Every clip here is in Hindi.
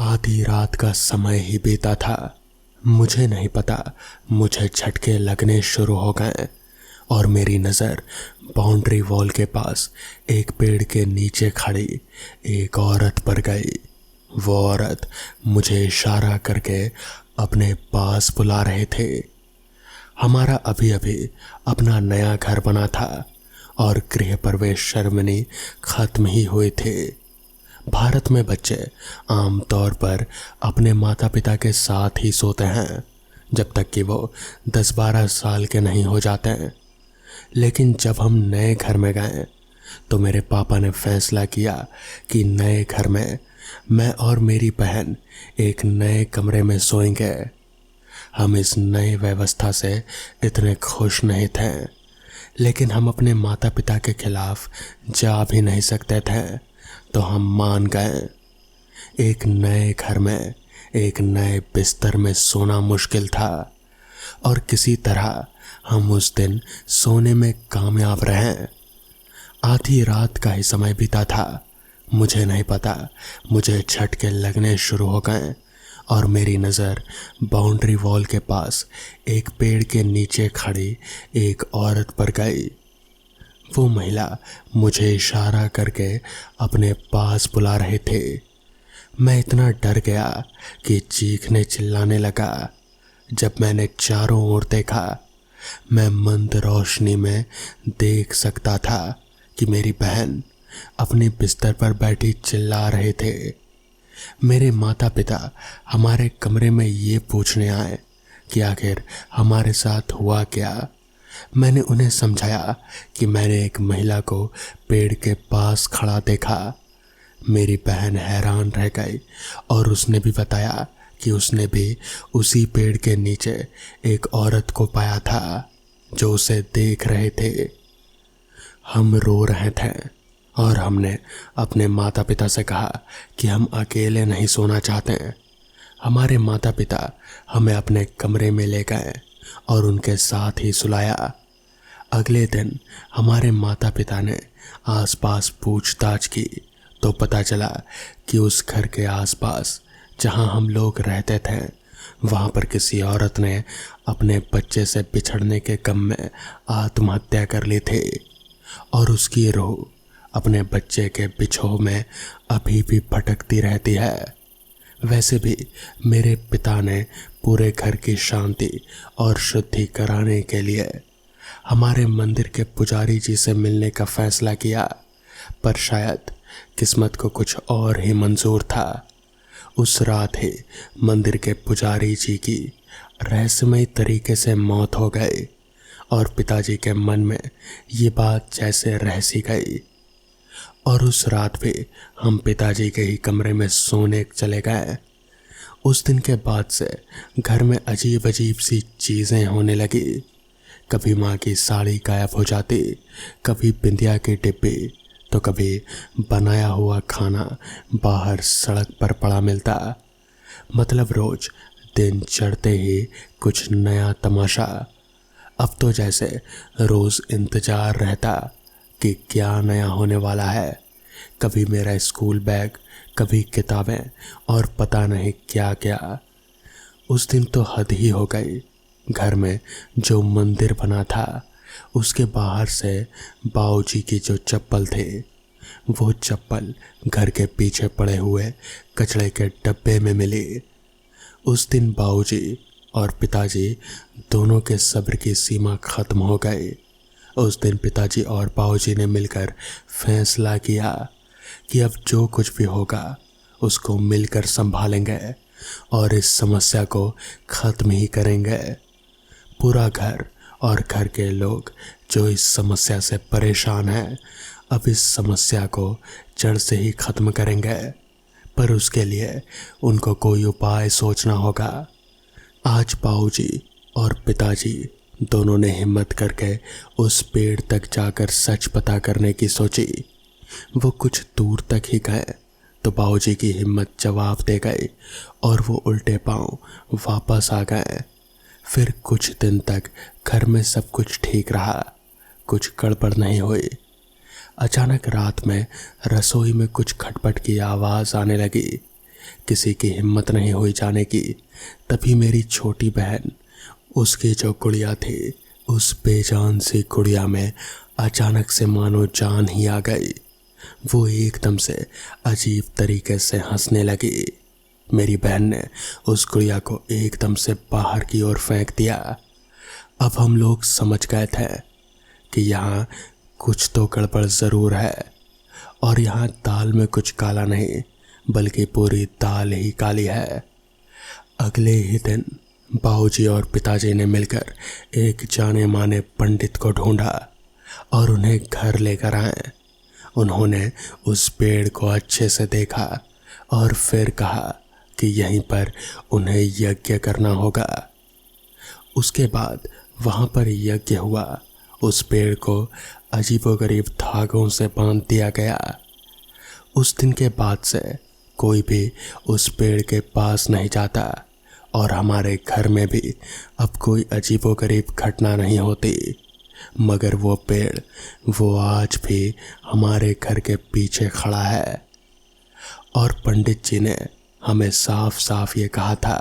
आधी रात का समय ही बीता था। मुझे नहीं पता, मुझे झटके लगने शुरू हो गए और मेरी नज़र बाउंड्री वॉल के पास एक पेड़ के नीचे खड़ी एक औरत पर गई। वो औरत मुझे इशारा करके अपने पास बुला रहे थे। हमारा अभी अभी अपना नया घर बना था और गृह प्रवेश सेरेमनी खत्म ही हुए थे। भारत में बच्चे आमतौर पर अपने माता पिता के साथ ही सोते हैं जब तक कि वो 10-12 साल के नहीं हो जाते हैं। लेकिन जब हम नए घर में गए तो मेरे पापा ने फैसला किया कि नए घर में मैं और मेरी बहन एक नए कमरे में सोएंगे। हम इस नई व्यवस्था से इतने खुश नहीं थे, लेकिन हम अपने माता पिता के खिलाफ जा भी नहीं सकते थे, तो हम मान गए। एक नए घर में एक नए बिस्तर में सोना मुश्किल था और किसी तरह हम उस दिन सोने में कामयाब रहे। आधी रात का ही समय बीता था। मुझे नहीं पता, मुझे झटके लगने शुरू हो गए और मेरी नज़र बाउंड्री वॉल के पास एक पेड़ के नीचे खड़ी एक औरत पर गई। वो महिला मुझे इशारा करके अपने पास बुला रहे थे। मैं इतना डर गया कि चीखने चिल्लाने लगा। जब मैंने चारों ओर देखा, मैं मंद रोशनी में देख सकता था कि मेरी बहन अपने बिस्तर पर बैठी चिल्ला रहे थे। मेरे माता पिता हमारे कमरे में ये पूछने आए कि आखिर हमारे साथ हुआ क्या। मैंने उन्हें समझाया कि मैंने एक महिला को पेड़ के पास खड़ा देखा। मेरी बहन हैरान रह गई और उसने भी बताया कि उसने भी उसी पेड़ के नीचे एक औरत को पाया था जो उसे देख रहे थे। हम रो रहे थे और हमने अपने माता पिता से कहा कि हम अकेले नहीं सोना चाहते। हमारे माता पिता हमें अपने कमरे में ले गए और उनके साथ ही सुलाया। अगले दिन हमारे माता पिता ने आसपास पूछताछ की तो पता चला कि उस घर के आसपास जहां हम लोग रहते थे वहां पर किसी औरत ने अपने बच्चे से बिछड़ने के गम में आत्महत्या कर ली थी और उसकी रूह अपने बच्चे के बिछोह में अभी भी भटकती रहती है। वैसे भी मेरे पिता ने पूरे घर की शांति और शुद्धि कराने के लिए हमारे मंदिर के पुजारी जी से मिलने का फैसला किया, पर शायद किस्मत को कुछ और ही मंजूर था। उस रात ही मंदिर के पुजारी जी की रहस्यमय तरीके से मौत हो गई और पिताजी के मन में ये बात जैसे रह सी गई। और उस रात भी हम पिताजी के ही कमरे में सोने चले गए। उस दिन के बाद से घर में अजीब अजीब सी चीज़ें होने लगी। कभी माँ की साड़ी गायब हो जाती, कभी बिंदिया की डिब्बी, तो कभी बनाया हुआ खाना बाहर सड़क पर पड़ा मिलता। मतलब रोज दिन चढ़ते ही कुछ नया तमाशा। अब तो जैसे रोज इंतजार रहता कि क्या नया होने वाला है। कभी मेरा स्कूल बैग, कभी किताबें और पता नहीं क्या क्या। उस दिन तो हद ही हो गई। घर में जो मंदिर बना था उसके बाहर से बाऊजी की जो चप्पल थे, वो चप्पल घर के पीछे पड़े हुए कचड़े के डब्बे में मिली। उस दिन बाऊजी और पिताजी दोनों के सब्र की सीमा खत्म हो गई। उस दिन पिताजी और बाऊजी ने मिलकर फैसला किया कि अब जो कुछ भी होगा उसको मिलकर संभालेंगे और इस समस्या को खत्म ही करेंगे। पूरा घर और घर के लोग जो इस समस्या से परेशान हैं, अब इस समस्या को जड़ से ही खत्म करेंगे, पर उसके लिए उनको कोई उपाय सोचना होगा। आज बाऊजी और पिताजी दोनों ने हिम्मत करके उस पेड़ तक जाकर सच पता करने की सोची। वो कुछ दूर तक ही गए तो बाऊजी की हिम्मत जवाब दे गई और वो उल्टे पांव वापस आ गए। फिर कुछ दिन तक घर में सब कुछ ठीक रहा, कुछ गड़बड़ नहीं हुई। अचानक रात में रसोई में कुछ खटपट की आवाज़ आने लगी। किसी की हिम्मत नहीं हुई जाने की। तभी मेरी छोटी बहन, उसकी जो गुड़िया थी, उस बेजान सी गुड़िया में अचानक से मानो जान ही आ गई। वो एकदम से अजीब तरीके से हंसने लगी। मेरी बहन ने उस गुड़िया को एकदम से बाहर की ओर फेंक दिया। अब हम लोग समझ गए थे कि यहाँ कुछ तो गड़बड़ ज़रूर है, और यहाँ दाल में कुछ काला नहीं बल्कि पूरी दाल ही काली है। अगले ही दिन बाबूजी और पिताजी ने मिलकर एक जाने माने पंडित को ढूंढा और उन्हें घर लेकर आए। उन्होंने उस पेड़ को अच्छे से देखा और फिर कहा कि यहीं पर उन्हें यज्ञ करना होगा। उसके बाद वहाँ पर यज्ञ हुआ। उस पेड़ को अजीबोगरीब धागों से बांध दिया गया। उस दिन के बाद से कोई भी उस पेड़ के पास नहीं जाता, और हमारे घर में भी अब कोई अजीबोगरीब घटना नहीं होती। मगर वो पेड़, वो आज भी हमारे घर के पीछे खड़ा है। और पंडित जी ने हमें साफ साफ ये कहा था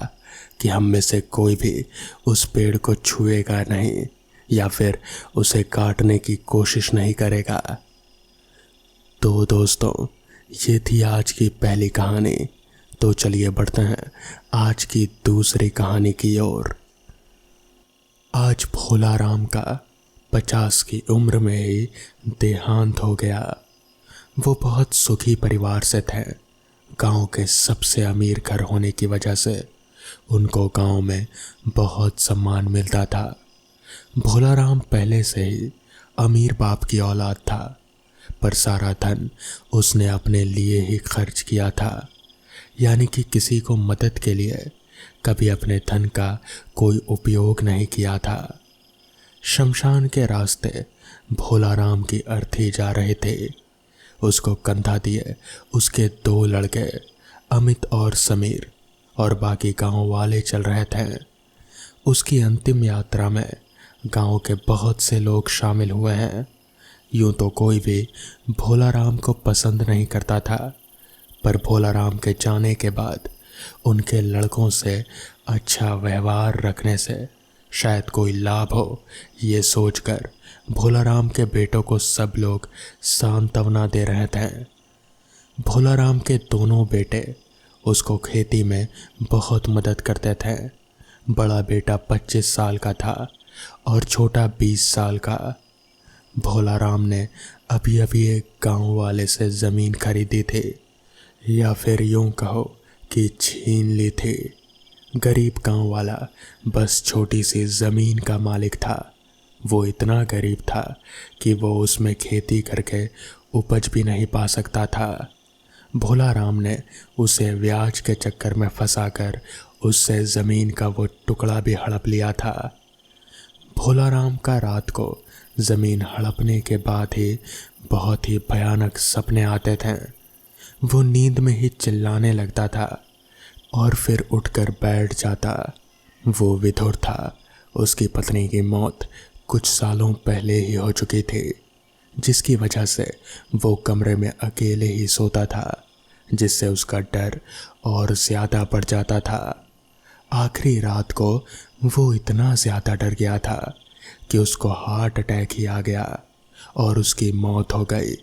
कि हम में से कोई भी उस पेड़ को छुएगा नहीं या फिर उसे काटने की कोशिश नहीं करेगा। तो दोस्तों, ये थी आज की पहली कहानी। तो चलिए बढ़ते हैं आज की दूसरी कहानी की ओर। आज भोला राम का 50 की उम्र में ही देहांत हो गया। वो बहुत सुखी परिवार से थे। गांव के सबसे अमीर घर होने की वजह से उनको गांव में बहुत सम्मान मिलता था। भोला राम पहले से ही अमीर बाप की औलाद था, पर सारा धन उसने अपने लिए ही खर्च किया था। यानी कि किसी को मदद के लिए कभी अपने धन का कोई उपयोग नहीं किया था। शमशान के रास्ते भोला राम की अर्थी जा रहे थे। उसको कंधा दिए उसके 2 लड़के अमित और समीर और बाकी गांव वाले चल रहे थे। उसकी अंतिम यात्रा में गांव के बहुत से लोग शामिल हुए हैं। यूं तो कोई भी भोला राम को पसंद नहीं करता था, पर भोला राम के जाने के बाद उनके लड़कों से अच्छा व्यवहार रखने से शायद कोई लाभ हो, ये सोचकर भोला राम के बेटों को सब लोग सांत्वना दे रहे थे। भोला राम के दोनों बेटे उसको खेती में बहुत मदद करते थे। बड़ा बेटा 25 साल का था और छोटा 20 साल का। भोला राम ने अभी अभी एक गांव वाले से ज़मीन खरीदी थी, या फिर यूं कहो कि छीन ली थी। गरीब गांव वाला बस छोटी सी ज़मीन का मालिक था। वो इतना गरीब था कि वो उसमें खेती करके उपज भी नहीं पा सकता था। भोला राम ने उसे ब्याज के चक्कर में फंसाकर उससे ज़मीन का वो टुकड़ा भी हड़प लिया था। भोला राम का रात को ज़मीन हड़पने के बाद ही बहुत ही भयानक सपने आते थे। वो नींद में ही चिल्लाने लगता था और फिर उठकर बैठ जाता। वो विधुर था। उसकी पत्नी की मौत कुछ सालों पहले ही हो चुकी थी, जिसकी वजह से वो कमरे में अकेले ही सोता था, जिससे उसका डर और ज़्यादा बढ़ जाता था। आखिरी रात को वो इतना ज़्यादा डर गया था कि उसको हार्ट अटैक ही आ गया और उसकी मौत हो गई।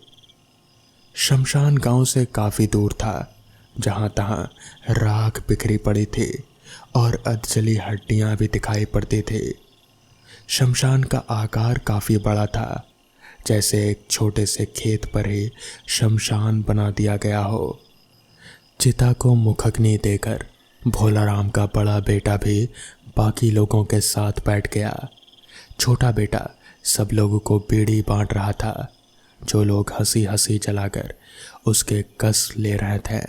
शमशान गांव से काफ़ी दूर था, जहाँ तहाँ राख बिखरी पड़ी थी और अधजली हड्डियाँ भी दिखाई पड़ती थी। शमशान का आकार काफ़ी बड़ा था, जैसे एक छोटे से खेत पर ही शमशान बना दिया गया हो। चिता को मुखग्नि देकर भोला राम का बड़ा बेटा भी बाकी लोगों के साथ बैठ गया। छोटा बेटा सब लोगों को बीड़ी बांट रहा था, जो लोग हंसी हंसी जलाकर उसके कस ले रहे थे।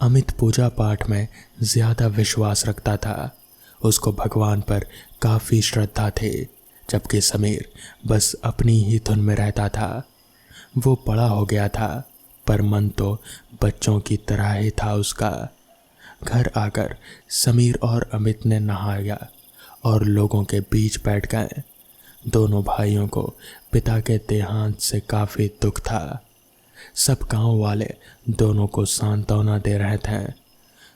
अमित पूजा पाठ में ज़्यादा विश्वास रखता था। उसको भगवान पर काफ़ी श्रद्धा थी, जबकि समीर बस अपनी ही धुन में रहता था। वो बड़ा हो गया था, पर मन तो बच्चों की तरह ही था उसका। घर आकर समीर और अमित ने नहाया और लोगों के बीच बैठ गए। दोनों भाइयों को पिता के देहांत से काफ़ी दुख था। सब गांव वाले दोनों को सांत्वना दे रहे थे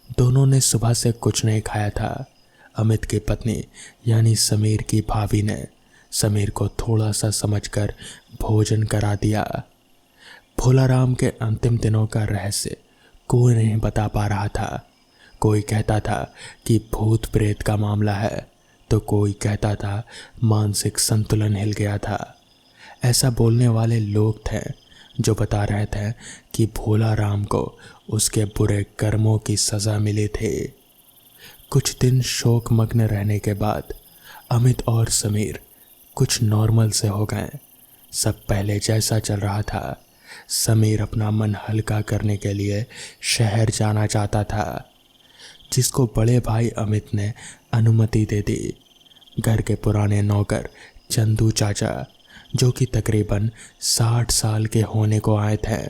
दोनों ने सुबह से कुछ नहीं खाया था। अमित की पत्नी यानी समीर की भाभी ने समीर को थोड़ा सा समझकर भोजन करा दिया। भोलाराम के अंतिम दिनों का रहस्य कोई नहीं बता पा रहा था। कोई कहता था कि भूत प्रेत का मामला है, तो कोई कहता था मानसिक संतुलन हिल गया था। ऐसा बोलने वाले लोग थे जो बता रहे थे कि भोलाराम को उसके बुरे कर्मों की सज़ा मिली थी। कुछ दिन शोकमग्न रहने के बाद अमित और समीर कुछ नॉर्मल से हो गए। सब पहले जैसा चल रहा था। समीर अपना मन हल्का करने के लिए शहर जाना चाहता था, जिसको बड़े भाई अमित ने अनुमति दे दी। घर के पुराने नौकर चंदू चाचा, जो कि तकरीबन 60 साल के होने को आए थे,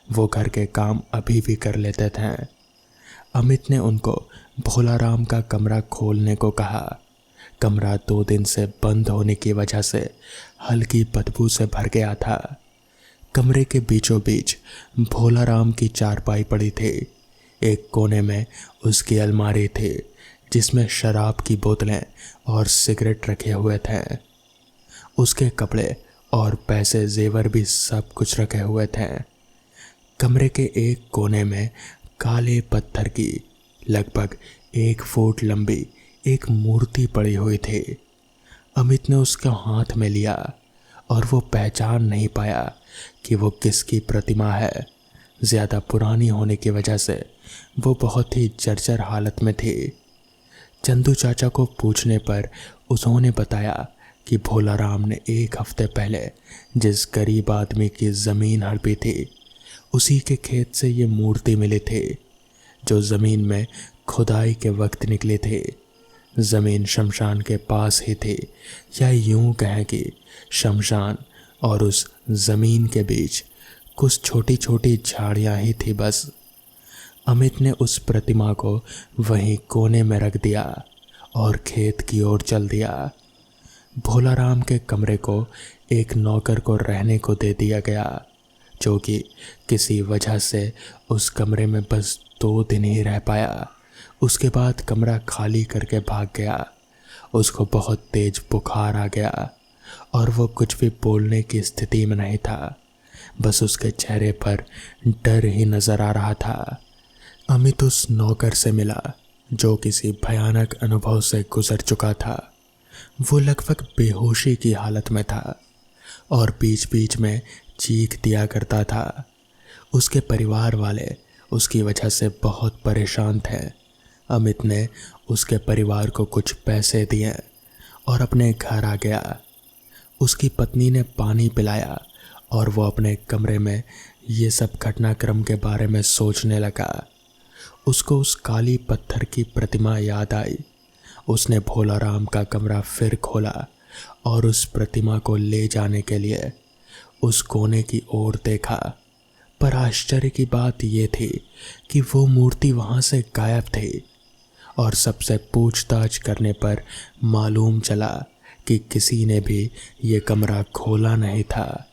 वो घर के काम अभी भी कर लेते थे। अमित ने उनको भोलाराम का कमरा खोलने को कहा। कमरा 2 दिन से बंद होने की वजह से हल्की बदबू से भर गया था। कमरे के बीचों बीच भोलाराम की चारपाई पड़ी थी। एक कोने में उसकी अलमारी थी, जिसमें शराब की बोतलें और सिगरेट रखे हुए थे। उसके कपड़े और पैसे जेवर भी सब कुछ रखे हुए थे। कमरे के एक कोने में काले पत्थर की लगभग 1 फुट लंबी एक मूर्ति पड़ी हुई थी। अमित ने उसका हाथ में लिया और वो पहचान नहीं पाया कि वो किसकी प्रतिमा है। ज़्यादा पुरानी होने की वजह से वो बहुत ही जर्जर हालत में थी। चंदू चाचा को पूछने पर उन्होंने बताया कि भोलाराम ने 1 हफ्ते पहले जिस गरीब आदमी की ज़मीन हड़पी थी, उसी के खेत से ये मूर्ति मिली थी, जो ज़मीन में खुदाई के वक्त निकली थी। ज़मीन शमशान के पास ही थी, या यूं कहें कि शमशान और उस ज़मीन के बीच कुछ छोटी छोटी झाड़ियाँ ही थी बस। अमित ने उस प्रतिमा को वहीं कोने में रख दिया और खेत की ओर चल दिया। भोलाराम के कमरे को एक नौकर को रहने को दे दिया गया, जो कि किसी वजह से उस कमरे में बस 2 दिन ही रह पाया। उसके बाद कमरा खाली करके भाग गया। उसको बहुत तेज बुखार आ गया और वो कुछ भी बोलने की स्थिति में नहीं था। बस उसके चेहरे पर डर ही नजर आ रहा था। अमित उस नौकर से मिला जो किसी भयानक अनुभव से गुजर चुका था। वो लगभग बेहोशी की हालत में था और बीच बीच में चीख दिया करता था। उसके परिवार वाले उसकी वजह से बहुत परेशान थे। अमित ने उसके परिवार को कुछ पैसे दिए और अपने घर आ गया। उसकी पत्नी ने पानी पिलाया और वो अपने कमरे में ये सब घटनाक्रम के बारे में सोचने लगा। उसको उस काली पत्थर की प्रतिमा याद आई। उसने भोलाराम का कमरा फिर खोला और उस प्रतिमा को ले जाने के लिए उस कोने की ओर देखा। पर आश्चर्य की बात यह थी कि वो मूर्ति वहां से गायब थी और सबसे पूछताछ करने पर मालूम चला कि किसी ने भी ये कमरा खोला नहीं था।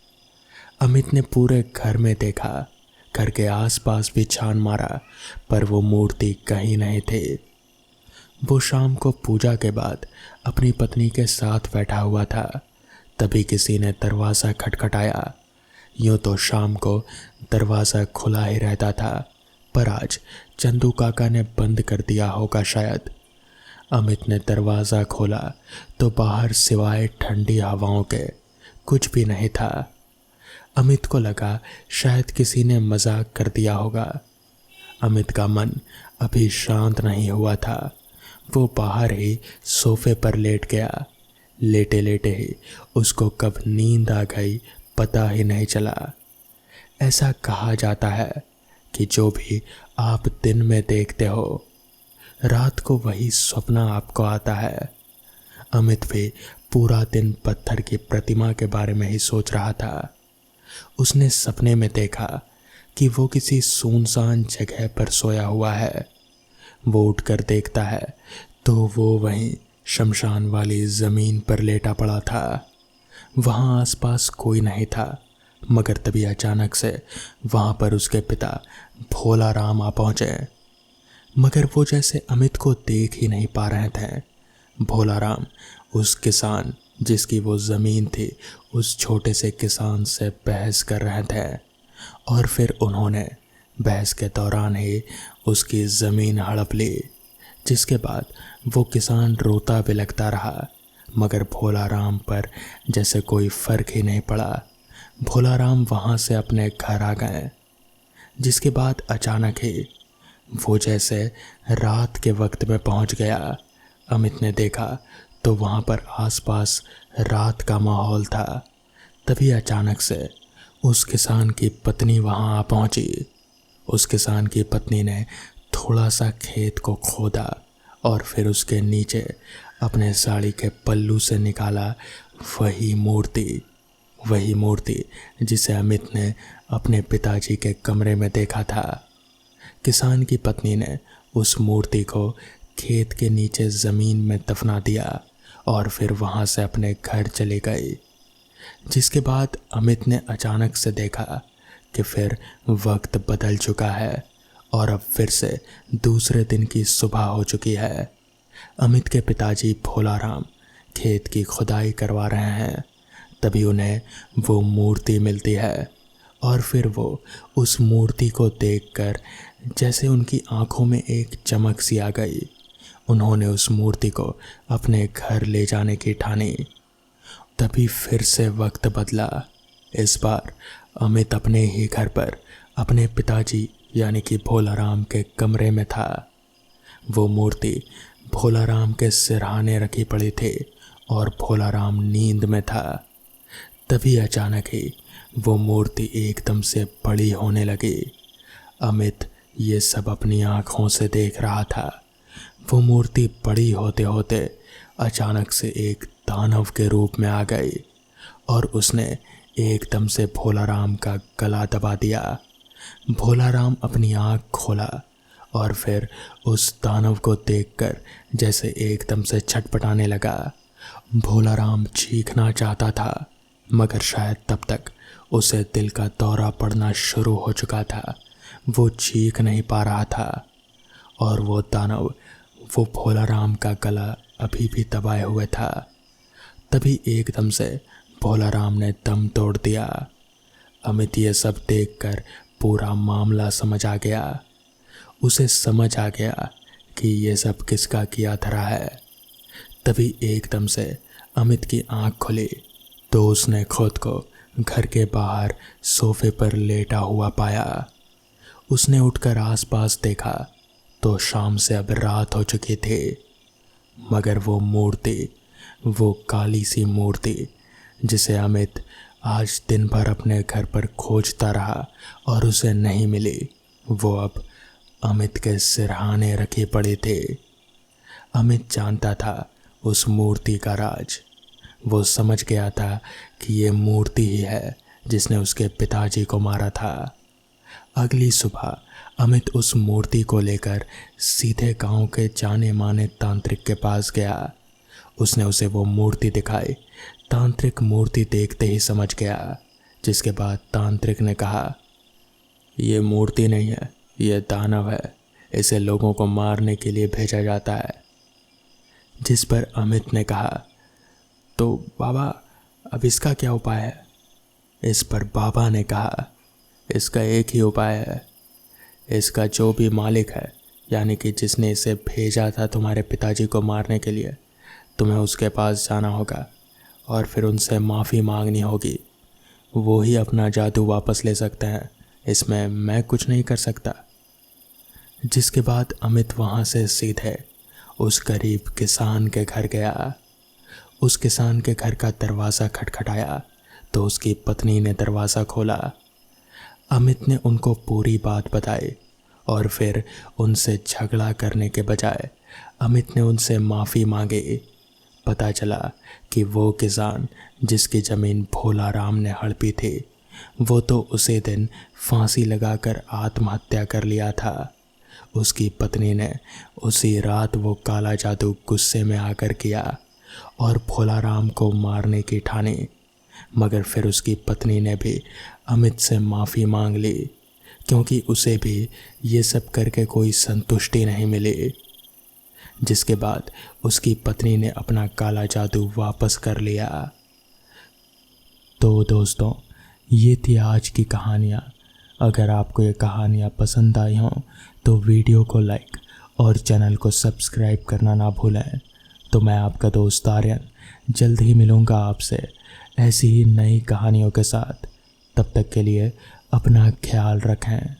अमित ने पूरे घर में देखा, घर के आसपास भी छान मारा, पर वो मूर्ति कहीं नहीं थी। वो शाम को पूजा के बाद अपनी पत्नी के साथ बैठा हुआ था, तभी किसी ने दरवाज़ा खटखटाया। यूँ तो शाम को दरवाज़ा खुला ही रहता था, पर आज चंदू काका ने बंद कर दिया होगा शायद। अमित ने दरवाज़ा खोला तो बाहर सिवाय ठंडी हवाओं के कुछ भी नहीं था। अमित को लगा शायद किसी ने मजाक कर दिया होगा। अमित का मन अभी शांत नहीं हुआ था। वो बाहर ही सोफे पर लेट गया। लेटे लेटे ही उसको कब नींद आ गई पता ही नहीं चला। ऐसा कहा जाता है कि जो भी आप दिन में देखते हो, रात को वही स्वप्न आपको आता है। अमित भी पूरा दिन पत्थर की प्रतिमा के बारे में ही सोच रहा था। उसने सपने में देखा कि वो किसी सुनसान जगह पर सोया हुआ है। वो उठकर देखता है तो वो वहीं शमशान वाली ज़मीन पर लेटा पड़ा था। वहाँ आसपास कोई नहीं था, मगर तभी अचानक से वहाँ पर उसके पिता भोलाराम आ पहुँचे। मगर वो जैसे अमित को देख ही नहीं पा रहे थे। भोलाराम उस किसान जिसकी वो ज़मीन थी, उस छोटे से किसान से बहस कर रहे थे और फिर उन्होंने बहस के दौरान ही उसकी ज़मीन हड़प ली, जिसके बाद वो किसान रोता बिलखता रहा, मगर भोलाराम पर जैसे कोई फ़र्क ही नहीं पड़ा। भोलाराम वहाँ से अपने घर आ गए, जिसके बाद अचानक ही वो जैसे रात के वक्त में पहुँच गया। अमित ने देखा तो वहाँ पर आसपास रात का माहौल था। तभी अचानक से उस किसान की पत्नी वहाँ आ पहुँची। उस किसान की पत्नी ने थोड़ा सा खेत को खोदा और फिर उसके नीचे अपने साड़ी के पल्लू से निकाला वही मूर्ति जिसे अमित ने अपने पिताजी के कमरे में देखा था। किसान की पत्नी ने उस मूर्ति को खेत के नीचे ज़मीन में दफना दिया और फिर वहाँ से अपने घर चली गई। जिसके बाद अमित ने अचानक से देखा कि फिर वक्त बदल चुका है और अब फिर से दूसरे दिन की सुबह हो चुकी है। अमित के पिताजी भोलाराम खेत की खुदाई करवा रहे हैं। तभी उन्हें वो मूर्ति मिलती है और फिर वो उस मूर्ति को देखकर जैसे उनकी आंखों में एक चमक सी आ गई। उन्होंने उस मूर्ति को अपने घर ले जाने की ठानी। तभी फिर से वक्त बदला। इस बार अमित अपने ही घर पर अपने पिताजी यानी कि भोलाराम के कमरे में था। वो मूर्ति भोलाराम के सिरहाने रखी पड़ी थी और भोलाराम नींद में था। तभी अचानक ही वो मूर्ति एकदम से बड़ी होने लगी। अमित ये सब अपनी आँखों से देख रहा था। वो मूर्ति बड़ी होते होते अचानक से एक दानव के रूप में आ गई और उसने एकदम से भोलाराम का गला दबा दिया। भोलाराम अपनी आँख खोला और फिर उस दानव को देखकर जैसे एकदम से छटपटाने लगा। भोलाराम चीखना चाहता था, मगर शायद तब तक उसे दिल का दौरा पड़ना शुरू हो चुका था। वो चीख नहीं पा रहा था और वो दानव वो भोलाराम का गला अभी भी दबाए हुए था। तभी एकदम से भोलाराम ने दम तोड़ दिया। अमित ये सब देखकर पूरा मामला समझ आ गया। उसे समझ आ गया कि ये सब किसका किया धरा है। तभी एकदम से अमित की आंख खुली तो उसने खुद को घर के बाहर सोफे पर लेटा हुआ पाया। उसने उठकर आसपास देखा तो शाम से अब रात हो चुकी थी, मगर वो मूर्ति, वो काली सी मूर्ति जिसे अमित आज दिन भर अपने घर पर खोजता रहा और उसे नहीं मिली, वो अब अमित के सिरहाने रखी पड़ी थी। अमित जानता था उस मूर्ति का राज। वो समझ गया था कि ये मूर्ति ही है जिसने उसके पिताजी को मारा था। अगली सुबह अमित उस मूर्ति को लेकर सीधे गांव के जाने माने तांत्रिक के पास गया। उसने उसे वो मूर्ति दिखाई। तांत्रिक मूर्ति देखते ही समझ गया, जिसके बाद तांत्रिक ने कहा, ये मूर्ति नहीं है, ये दानव है, इसे लोगों को मारने के लिए भेजा जाता है। जिस पर अमित ने कहा, तो बाबा अब इसका क्या उपाय है? इस पर बाबा ने कहा, इसका एक ही उपाय है। इसका जो भी मालिक है, यानी कि जिसने इसे भेजा था तुम्हारे पिताजी को मारने के लिए, तुम्हें उसके पास जाना होगा और फिर उनसे माफ़ी मांगनी होगी। वो ही अपना जादू वापस ले सकते हैं, इसमें मैं कुछ नहीं कर सकता। जिसके बाद अमित वहाँ से सीधे उस गरीब किसान के घर गया। उस किसान के घर का दरवाज़ा खटखटाया तो उसकी पत्नी ने दरवाज़ा खोला। अमित ने उनको पूरी बात बताई और फिर उनसे झगड़ा करने के बजाय अमित ने उनसे माफ़ी मांगी। पता चला कि वो किसान जिसकी ज़मीन भोलाराम ने हड़पी थी, वो तो उसी दिन फांसी लगाकर आत्महत्या कर लिया था। उसकी पत्नी ने उसी रात वो काला जादू गुस्से में आकर किया और भोलाराम को मारने की ठानी, मगर फिर उसकी पत्नी ने भी अमित से माफ़ी मांग ली। क्योंकि उसे भी ये सब करके कोई संतुष्टि नहीं मिली। जिसके बाद उसकी पत्नी ने अपना काला जादू वापस कर लिया। तो दोस्तों, ये थी आज की कहानियाँ। अगर आपको ये कहानियाँ पसंद आई हों तो वीडियो को लाइक और चैनल को सब्सक्राइब करना ना भूलें। तो मैं आपका दोस्त आर्यन जल्द ही मिलूँगा आपसे ऐसी ही नई कहानियों के साथ। तब तक के लिए अपना ख्याल रखें।